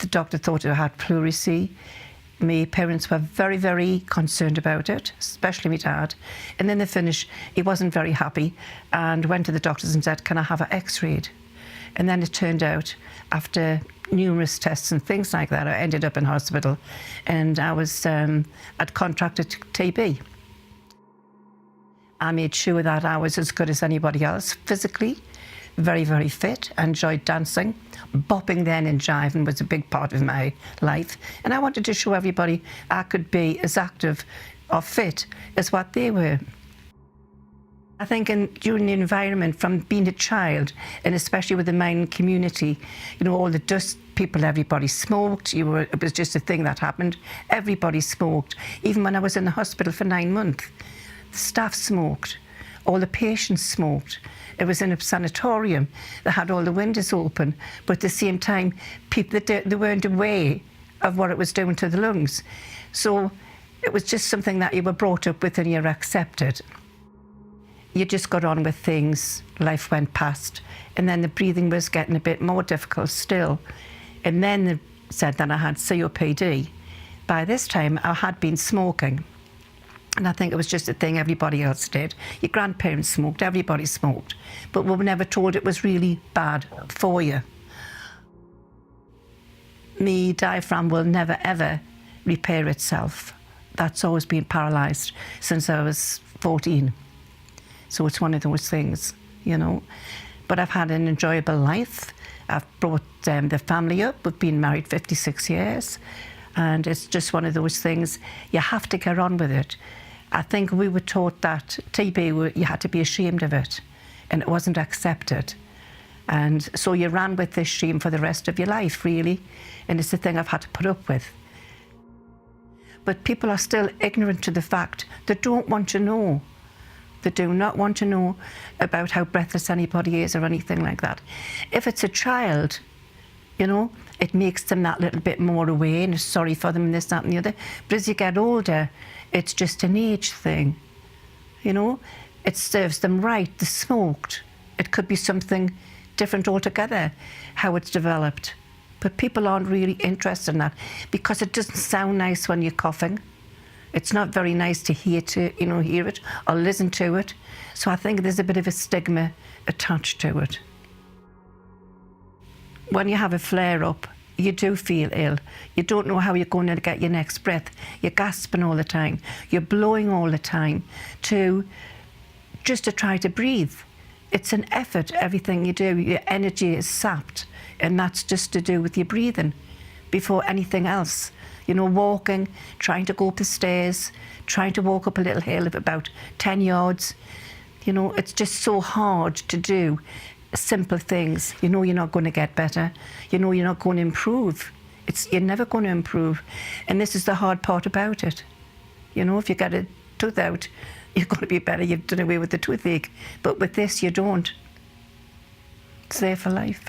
The doctor thought I had pleurisy. My parents were very, very concerned about it, especially my dad. And then they finished, he wasn't very happy and went to the doctors and said, can I have an x-rayed? And then it turned out, after numerous tests and things like that, I ended up in hospital and I was, I'd contracted TB. I made sure that I was as good as anybody else physically, very, very fit, enjoyed dancing. Bopping then and jiving was a big part of my life. And I wanted to show everybody I could be as active or fit as what they were. I think during the environment, from being a child, and especially with the mining community, you know, all the dust people, everybody smoked. It was just a thing that happened. Everybody smoked. Even when I was in the hospital for 9 months, the staff smoked. All the patients smoked. It was in a sanatorium that had all the windows open, but at the same time, people, they weren't aware of what it was doing to the lungs. So it was just something that you were brought up with and you're accepted. You just got on with things, life went past, and then the breathing was getting a bit more difficult still. And then they said that I had COPD. By this time, I had been smoking. And I think it was just a thing everybody else did. Your grandparents smoked, everybody smoked. But we were never told it was really bad for you. My diaphragm will never, ever repair itself. That's always been paralysed since I was 14. So it's one of those things, you know. But I've had an enjoyable life. I've brought the family up. We've been married 56 years. And it's just one of those things, you have to get on with it. I think we were taught that TB, you had to be ashamed of it, and it wasn't accepted. And so you ran with this shame for the rest of your life, really, and it's the thing I've had to put up with. But people are still ignorant to the fact. They don't want to know. They do not want to know about how breathless anybody is or anything like that. If it's a child, you know, it makes them that little bit more aware and sorry for them and this, that and the other. But as you get older, it's just an age thing, you know. It serves them right. They smoked. It could be something different altogether, how it's developed. But people aren't really interested in that because it doesn't sound nice when you're coughing. It's not very nice to hear it or listen to it. So I think there's a bit of a stigma attached to it. When you have a flare-up, you do feel ill. You don't know how you're going to get your next breath. You're gasping all the time. You're blowing all the time just to try to breathe. It's an effort, everything you do. Your energy is sapped, and that's just to do with your breathing before anything else. You know, walking, trying to go up the stairs, trying to walk up a little hill of about 10 yards. You know, it's just so hard to do. Simple things. You know you're not going to get better. You know you're not going to improve. You're never going to improve. And this is the hard part about it. You know, if you get a tooth out, you're going to be better. You've done away with the toothache. But with this, you don't. It's there for life.